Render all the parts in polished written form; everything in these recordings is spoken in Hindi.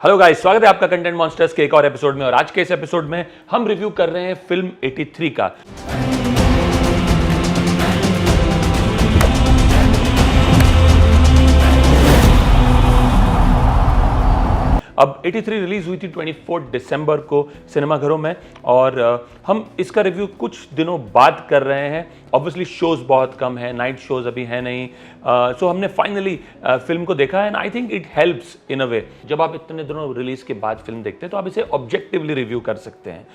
हेलो गाइस, स्वागत है आपका कंटेंट मॉन्स्टर्स के एक और एपिसोड में। और आज के इस एपिसोड में हम रिव्यू कर रहे हैं फिल्म 83 का। अब 83 रिलीज हुई थी 24 दिसंबर को सिनेमाघरों में और हम इसका रिव्यू कुछ दिनों बाद कर रहे हैं। ऑब्वियसली शोज बहुत कम है, नाइट शोज अभी है नहीं, सो हमने फाइनली फिल्म को देखा and I think it helps in a way. जब आप इतने दिनों रिलीज के बाद फिल्म देखते हैं तो आप इसे ऑब्जेक्टिवली रिव्यू कर सकते हैं।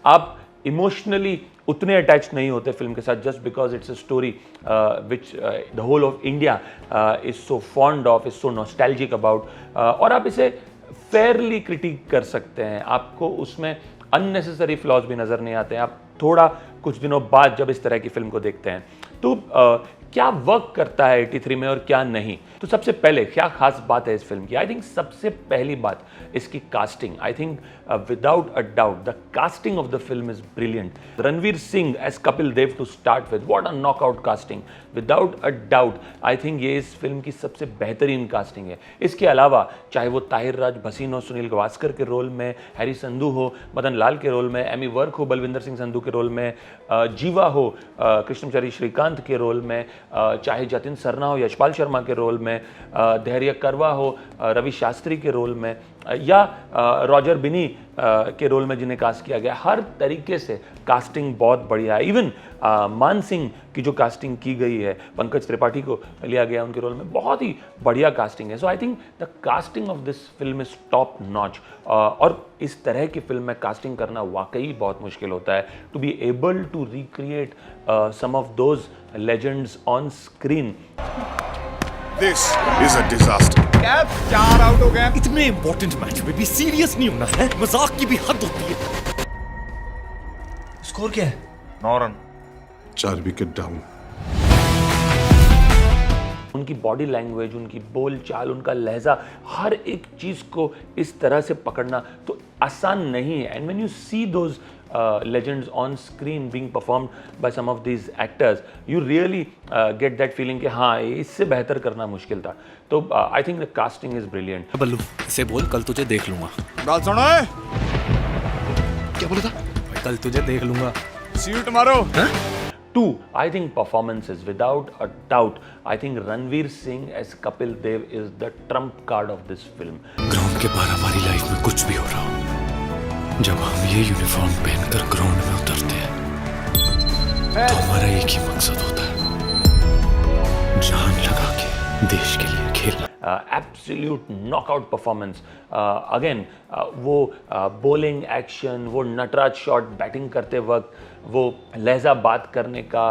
आप इमोशनली उतने अटैच नहीं होते फिल्म के साथ just because it's a story which the whole of India is so fond of, is so nostalgic about, और आप इसे फेयरली क्रिटिक कर सकते हैं। आपको उसमें अननेसेसरी फ्लॉज भी नजर नहीं आते हैं। आप थोड़ा कुछ दिनों बाद जब इस तरह की फिल्म को देखते हैं तो क्या वर्क करता है 83 में और क्या नहीं। तो सबसे पहले क्या खास बात है इस फिल्म की? आई थिंक सबसे पहली बात इसकी casting. I think without a doubt the casting of the film is brilliant. Ranveer Singh as Kapil Dev to start with, what a knockout casting. Without a doubt I think ये इस फिल्म की सबसे बेहतरीन कास्टिंग है। इसके अलावा चाहे वो ताहिर राज भसीन हो सुनील गावस्कर के रोल में, हैरी संधू हो मदन लाल के रोल में, एमी वर्क हो बलविंदर सिंह संधू के रोल में, जीवा हो कृष्णचारी श्रीकांत के रोल में, चाहे जतिन सरना हो यशपाल शर्मा के रोल में, धैर्य करवा हो रवि शास्त्री के रोल में, या रॉजर बिनी के रोल में जिन्हें कास्ट किया गया, हर तरीके से कास्टिंग बहुत बढ़िया है। इवन मान सिंह की जो कास्टिंग की गई है, पंकज त्रिपाठी को लिया गया उनके रोल में, बहुत ही बढ़िया कास्टिंग है। So I think the casting of this film is top notch. और इस तरह की फिल्म में कास्टिंग करना वाकई बहुत मुश्किल होता है। To be able to recreate some of those legends on screen. This is a disaster. कैप 4 आउट हो गया। इतने इंपॉर्टेंट मैच में भी सीरियस नहीं होना है, मजाक की भी हद होती है। स्कोर क्या है? 9 रन। 4 wicket down. उनकी बॉडी लैंग्वेज, उनकी बोल चाल, उनका लहजा, हर एक चीज को इस तरह से पकड़ना तो आसान नहीं है। And when you see those legends on screen being performed by some of these actors, you really get that feeling कि हाँ इससे बेहतर करना मुश्किल था। तो I think the casting is brilliant। बल्लू इसे बोल कल तुझे देख लूंगा। बात सुनो है? क्या बोला था? कल तुझे देख लूंगा। सीट मारो। Two, I think performances, without a doubt, I think Ranveer Singh as Kapil Dev is the trump card of this film। Ground के बाहर हमारी लाइफ में कुछ भी हो रहा हो, जब हम ये यूनिफॉर्म पहनकर ग्राउंड में उतरते हैं तो हमारा एक ही मकसद होता है, जान लगा के देश के लिए खेलना। Absolute knockout performance. अगेन वो बॉलिंग एक्शन, वो नटराज शॉट बैटिंग करते वक्त, वो लहजा बात करने का,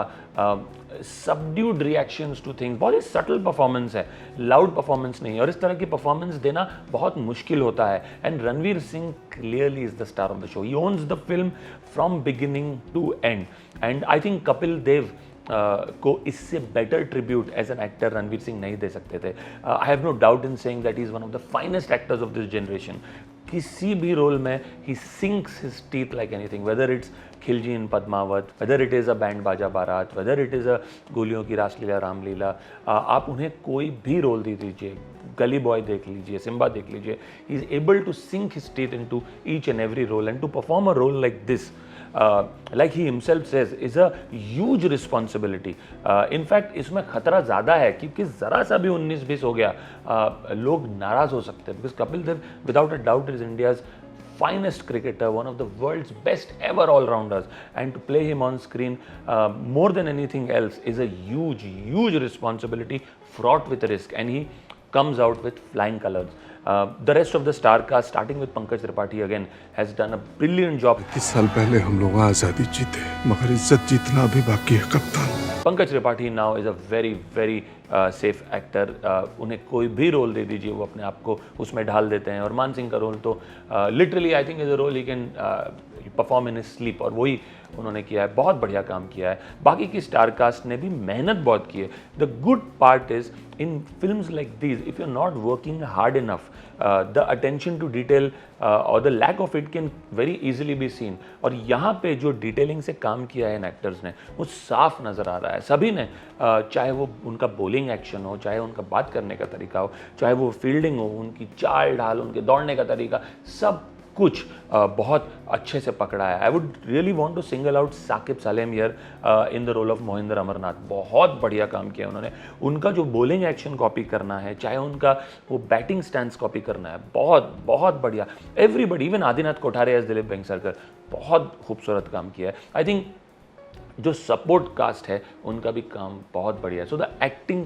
सबड्यूड रिएक्शंस टू थिंग्स, बहुत ही सटल परफॉर्मेंस है, लाउड परफॉर्मेंस नहीं है। और इस तरह की परफॉर्मेंस देना बहुत मुश्किल होता है। And Ranveer Singh clearly is the star of the show. He owns the film from beginning to end. And I think Kapil Dev को इससे better tribute as an actor Ranveer Singh नहीं दे सकते थे। I have no doubt in saying that he is one of the finest actors of this generation. किसी भी रोल में he sinks his teeth like anything, whether it's Khilji in Padmavat, whether it is a band Baaja Baaraat, weather it is अ गोलियों की रासलीला रामलीला, आप उन्हें कोई भी रोल दे दीजिए, गली बॉय देख लीजिए, सिम्बा देख लीजिए, he is able to sink his teeth into each and every role and to perform a role like this, like he himself says, is a huge responsibility। In fact इसमें खतरा ज़्यादा है क्योंकि ज़रा सा भी 19-20 हो गया लोग नाराज़ हो सकते हैं। Because Kapil Dev without a doubt is India's finest cricketer, one of the world's best ever all-rounders, and to play him on screen more than anything else is a huge responsibility fraught with risk, and he comes out with flying colors। The rest of the star cast, starting with Pankaj Tripathi again, has done a brilliant job। 30 साल पहले हम लोग आजादी जीते, मगर इज्जत जीतना अभी बाकी है कप्तान। Pankaj Tripathi now is a very safe actor. उन्हें कोई भी रोल दे दीजिए वो अपने आप को उसमें ढाल देते हैं। और मान सिंह का रोल तो literally I think is a role he can perform in sleep, और वही उन्होंने किया है, बहुत बढ़िया काम किया है। बाकी की स्टार कास्ट ने भी मेहनत बहुत की है। The good part is in films like these, if you are not working hard enough, the attention to detail और the lack of it can very easily be seen. और यहाँ पे जो डिटेलिंग से काम किया है इन एक्टर्स ने वो साफ नज़र आ रहा है। सभी ने चाहे वो उनका बोलिंग बॉलिंग एक्शन हो, चाहे उनका बात करने का तरीका हो, चाहे वो फील्डिंग हो, उनकी चाल ढाल, उनके दौड़ने का तरीका, सब कुछ बहुत अच्छे से पकड़ा है। I would really want to single out Saqib Saleem here in the role of Mohinder Amarnath. बहुत बढ़िया काम किया उन्होंने। उनका जो बॉलिंग एक्शन कॉपी करना है, चाहे उनका वो बैटिंग स्टैंस कॉपी करना है, बहुत बहुत बढ़िया। Everybody, even Adinath Kothare as Dilip Vengsarkar, बहुत खूबसूरत काम किया है। आई थिंक जो सपोर्ट कास्ट है उनका भी काम बहुत बढ़िया है। So the acting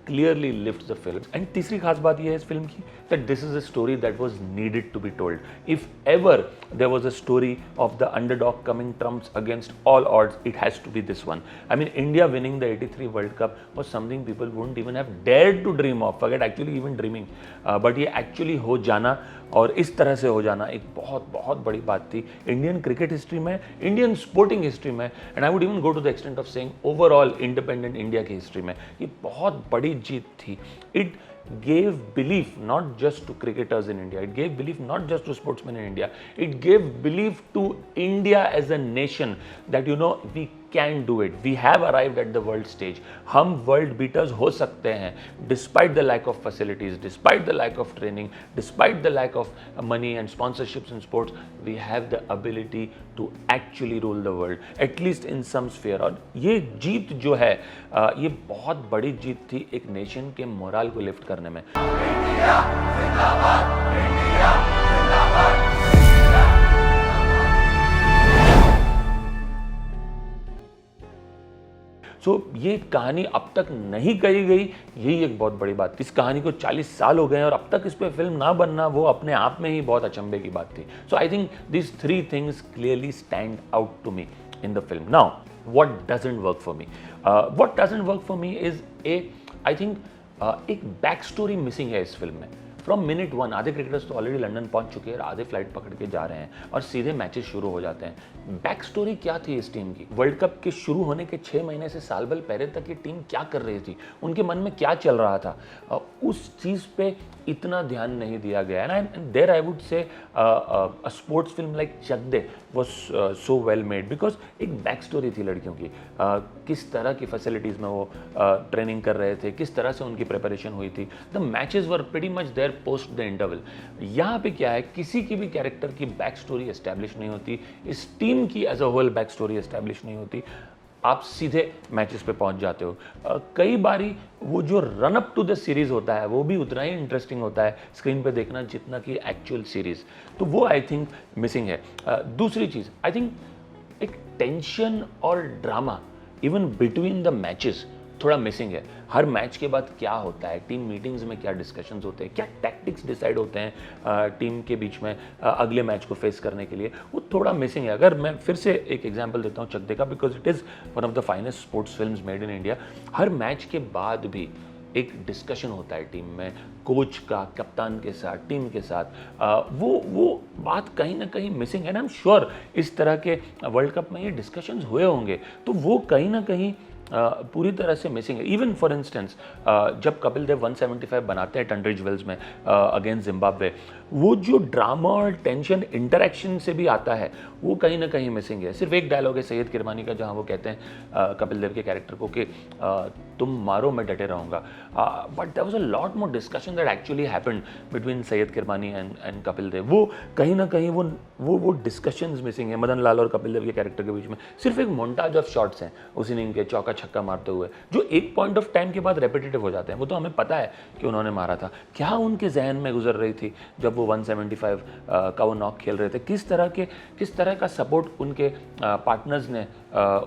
clearly lifts the film. And तीसरी खास बात यह है इस फिल्म की that this is a story that was needed to be told. If ever there was a story of the underdog coming trumps against all odds, it has to be this one. I mean, India winning the 83 World Cup was something people wouldn't even have dared to dream of. Forget actually even dreaming. But ये actually हो जाना और इस तरह से हो जाना एक बहुत बहुत बड़ी बात थी इंडियन क्रिकेट हिस्ट्री में, इंडियन स्पोर्टिंग हिस्ट्री में, and I would even go to the extent of saying overall independent India की हिस्ट्री में। ये बहुत बड़ी जीत थी। It gave belief not just to cricketers in India, it gave belief not just to sportsmen in India, it gave belief to India as a nation that we can do it. We have arrived at the world stage. हम world beaters हो सकते हैं despite the lack of facilities, despite the lack of training, despite the lack of money and sponsorships in sports. We have the ability to actually rule the world, at least in some sphere. और ये जीत जो है ये बहुत बड़ी जीत थी एक नेशन के मोरल को लिफ्ट करने में। इंडिया जिंदाबाद, इंडिया जिंदाबाद। ये कहानी अब तक नहीं कही गई, यही एक बहुत बड़ी बात थी। इस कहानी को 40 साल हो गए और अब तक इस पे फिल्म ना बनना वो अपने आप में ही बहुत अचंभे की बात थी। So I think this 3 things clearly stand out to me in the film. Now what doesn't work for me? What doesn't work for me is I think एक बैक स्टोरी मिसिंग है इस फिल्म में। फ्रॉम मिनट 1 आधे क्रिकेटर्स तो ऑलरेडी लंदन पहुंच चुके हैं और आधे फ्लाइट पकड़ के जा रहे हैं और सीधे मैचेस शुरू हो जाते हैं। बैक स्टोरी क्या थी इस टीम की? वर्ल्ड कप के शुरू होने के 6 महीने से साल भर पहले तक ये टीम क्या कर रही थी, उनके मन में क्या चल रहा था, उस चीज़ पे इतना ध्यान नहीं दिया गया। And there I would say a sports film like Chak De was so well made because एक बैक स्टोरी थी लड़कियों की। किस तरह की फैसिलिटीज़ में वो ट्रेनिंग कर रहे थे, किस तरह से उनकी प्रिपरेशन हुई थी। The matches were pretty much there post the interval. यहाँ पे क्या है, किसी की भी कैरेक्टर की बैक स्टोरी एस्टैब्लिश नहीं होती, इस टीम की as a whole back story establish नहीं होती, आप सीधे मैचेस पे पहुंच जाते हो। कई बारी वो जो run up to the series होता है वो भी उतना ही इंटरेस्टिंग होता है स्क्रीन पे देखना जितना कि एक्चुअल सीरीज, तो वो आई थिंक मिसिंग है। दूसरी चीज़ आई थिंक एक टेंशन और drama even between the matches थोड़ा मिसिंग है। हर मैच के बाद क्या होता है, टीम मीटिंग्स में क्या डिस्कशंस होते हैं, क्या टैक्टिक्स डिसाइड होते हैं टीम के बीच में अगले मैच को फेस करने के लिए, वो थोड़ा मिसिंग है। अगर मैं फिर से एक एग्जांपल देता हूँ चक दे का, because it is one of the finest sports films made in India. Her match के बाद भी एक डिस्कशन होता है टीम में, कोच का, कप्तान के साथ, टीम के साथ। वो बात कहीं ना कहीं मिसिंग है। एंड आई एम श्योर इस तरह के वर्ल्ड कप में ये डिस्कशंस हुए होंगे, तो वो कहीं ना कहीं पूरी तरह से मिसिंग है। इवन फॉर इंस्टेंस जब कपिल देव 175 बनाते हैं टनरिज वेल्स में अगेंस्ट जिम्बाब्वे, वो जो ड्रामा और टेंशन इंटरेक्शन से भी आता है वो कहीं ना कहीं मिसिंग है। सिर्फ एक डायलॉग है सैयद किरमानी का जहाँ वो कहते हैं कपिल देव के कैरेक्टर को कि तुम मारो मैं डटे रहूँगा, but there was a lot more discussion that actually happened between Syed Kirmani and Kapil Dev. वो कहीं ना कहीं वो डिस्कशंस मिसिंग है मदन लाल और कपिल देव के कैरेक्टर के बीच में। सिर्फ एक मोन्टाज ऑफ शॉट्स हैं उस इनिंग के चौका छक्का मारते हुए, जो एक पॉइंट ऑफ टाइम के बाद रेपिटेटिव हो जाते हैं। वो तो हमें पता है कि उन्होंने मारा था, क्या उनके जहन में गुजर रही थी जब वो 175 का वो नॉक खेल रहे थे, किस तरह का सपोर्ट उनके पार्टनर्स ने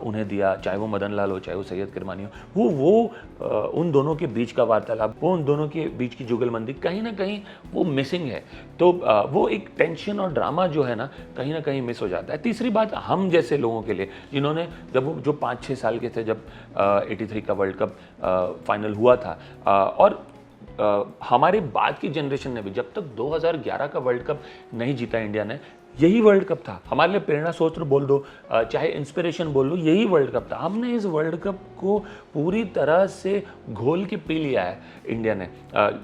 उन्हें दिया, चाहे वो मदन लाल हो चाहे वो सैयद किरमानी हो। वो उन दोनों के बीच का वार्तालाप, वो उन दोनों के बीच की जुगलबंदी कहीं ना कहीं वो मिसिंग है। तो वो एक टेंशन और ड्रामा जो है ना कहीं मिस हो जाता है। तीसरी बात, हम जैसे लोगों के लिए जिन्होंने जब जो 5-6 साल के थे जब 83 का वर्ल्ड कप फाइनल हुआ था, और हमारे बाद की जनरेशन ने भी जब तक 2011 का वर्ल्ड कप नहीं जीता इंडिया ने, यही वर्ल्ड कप था हमारे लिए। प्रेरणा स्रोत बोल दो चाहे इंस्पिरेशन बोल लो, यही वर्ल्ड कप था। हमने इस वर्ल्ड कप को पूरी तरह से घोल के पी लिया है इंडिया ने।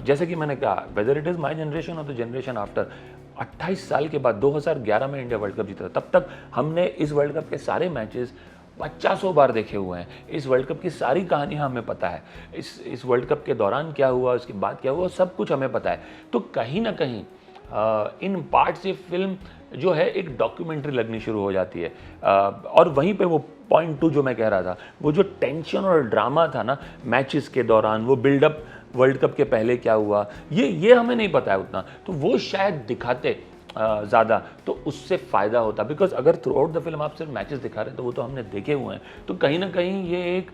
जैसे कि मैंने कहा, weather it is my generation और द जनरेशन आफ्टर, 28 साल के बाद 2011 में इंडिया वर्ल्ड कप जीता। तब तक हमने इस वर्ल्ड कप के सारे मैचेस 50 बार देखे हुए हैं। इस वर्ल्ड कप की सारी कहानियाँ हमें पता है, इस वर्ल्ड कप के दौरान क्या हुआ, उसके बाद क्या हुआ, सब कुछ हमें पता है। तो कहीं ना कहीं इन पार्ट्स ये फिल्म जो है एक डॉक्यूमेंट्री लगनी शुरू हो जाती है। और वहीं पे वो पॉइंट 2 जो मैं कह रहा था, वो जो टेंशन और ड्रामा था ना मैचेस के दौरान, वो बिल्डअप वर्ल्ड कप के पहले क्या हुआ, ये हमें नहीं पता है उतना, तो वो शायद दिखाते ज़्यादा तो उससे फ़ायदा होता। बिकॉज अगर थ्रू आउट द फिल्म आप सिर्फ मैचेस दिखा रहे हैं तो वो तो हमने देखे हुए हैं, तो कहीं ना कहीं ये एक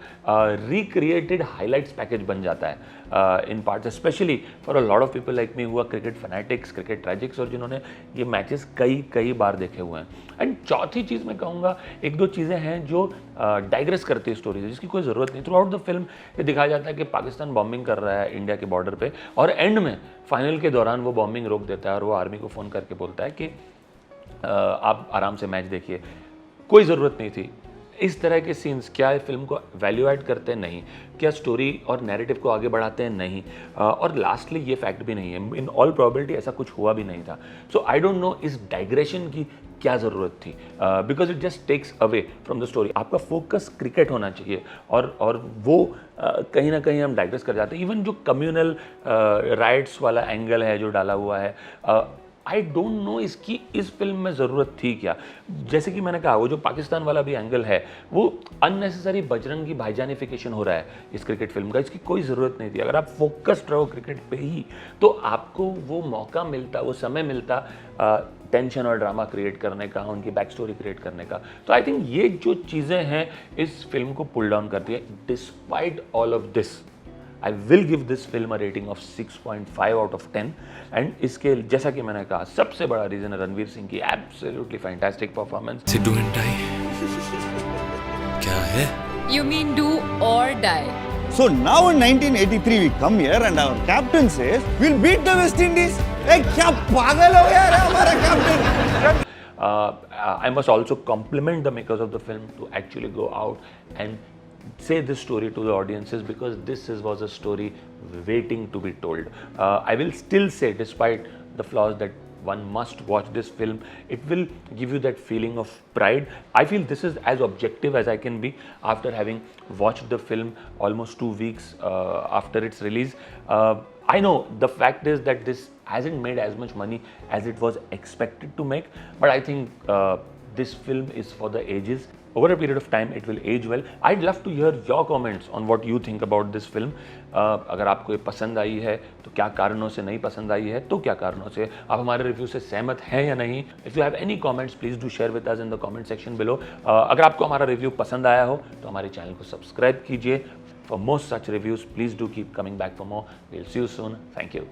रिक्रिएटेड हाइलाइट्स पैकेज बन जाता है in parts, specially for a lot of people like me हुआ क्रिकेट फैनेटिक्स, क्रिकेट ट्रैजिक्स, और जिन्होंने ये मैचेस कई बार देखे हुए हैं। एंड चौथी चीज़ मैं कहूँगा, एक दो चीज़ें हैं जो डाइग्रेस करती है स्टोरी से, जिसकी कोई ज़रूरत नहीं। थ्रू आउट द फिल्म ये दिखाया जाता है कि पाकिस्तान बॉम्बिंग कर रहा है इंडिया के बॉर्डर पे, और एंड में फाइनल के दौरान वो बॉम्बिंग रोक देता है और वो आर्मी को फ़ोन करके बोलता है कि आप आराम से मैच देखिए। कोई ज़रूरत नहीं थी। इस तरह के सीन्स क्या फिल्म को वैल्यू ऐड करते हैं? नहीं। क्या स्टोरी और नैरेटिव को आगे बढ़ाते हैं? नहीं। और लास्टली ये फैक्ट भी नहीं है, इन ऑल प्रोबेबिलिटी ऐसा कुछ हुआ भी नहीं था। सो आई डोंट नो इस डाइग्रेशन की क्या ज़रूरत थी, because it just takes away from the story. आपका फोकस क्रिकेट होना चाहिए, और वो कहीं ना कहीं हम डाइग्रेस कर जाते हैं। इवन जो कम्युनल राइट्स वाला एंगल है जो डाला हुआ है, आई डोंट नो इसकी इस फिल्म में ज़रूरत थी क्या। जैसे कि मैंने कहा, वो जो पाकिस्तान वाला भी एंगल है, वो अननेसेसरी बजरंगी भाईजानिफिकेशन हो रहा है इस क्रिकेट फिल्म का, इसकी कोई ज़रूरत नहीं थी। अगर आप फोकस्ड रहो क्रिकेट पे ही तो आपको वो मौका मिलता, वो समय मिलता टेंशन और ड्रामा क्रिएट करने का, उनकी बैक स्टोरी क्रिएट करने का। तो आई थिंक ये जो चीज़ें हैं इस फिल्म को पुल डाउन करती है। Despite all of this, I will give this film a rating of 6.5 out of 10, and इसके जैसा कि मैंने कहा, सबसे बड़ा रीज़न है रणवीर सिंह की एब्सोल्युटली फैंटास्टिक परफॉर्मेंस। से डू एंड डाई क्या है? You mean do or die? So now in 1983 we come here and our captain says we'll beat the West Indies. क्या पागल हो गया रे हमारा captain? I must also compliment the makers of the film to actually go out and say this story to the audiences, because this was a story waiting to be told. I will still say, despite the flaws, that one must watch this film. It will give you that feeling of pride. I feel this is as objective as I can be after having watched the film almost 2 weeks after its release. I know the fact is that this hasn't made as much money as it was expected to make, but I think this film is for the ages. Over a period of time, it will age well. I'd love to hear your comments on what you think about this film. अगर आपको ये पसंद आई है तो क्या कारणों से नहीं पसंद आई है, तो क्या कारणों से आप हमारे रिव्यू से सहमत हैं या नहीं। If you have any comments, please do share with us in the comment section below. अगर आपको हमारा रिव्यू पसंद आया हो तो हमारे चैनल को सब्सक्राइब कीजिए। For more such reviews, please do keep coming back for more. We'll see you soon. Thank you.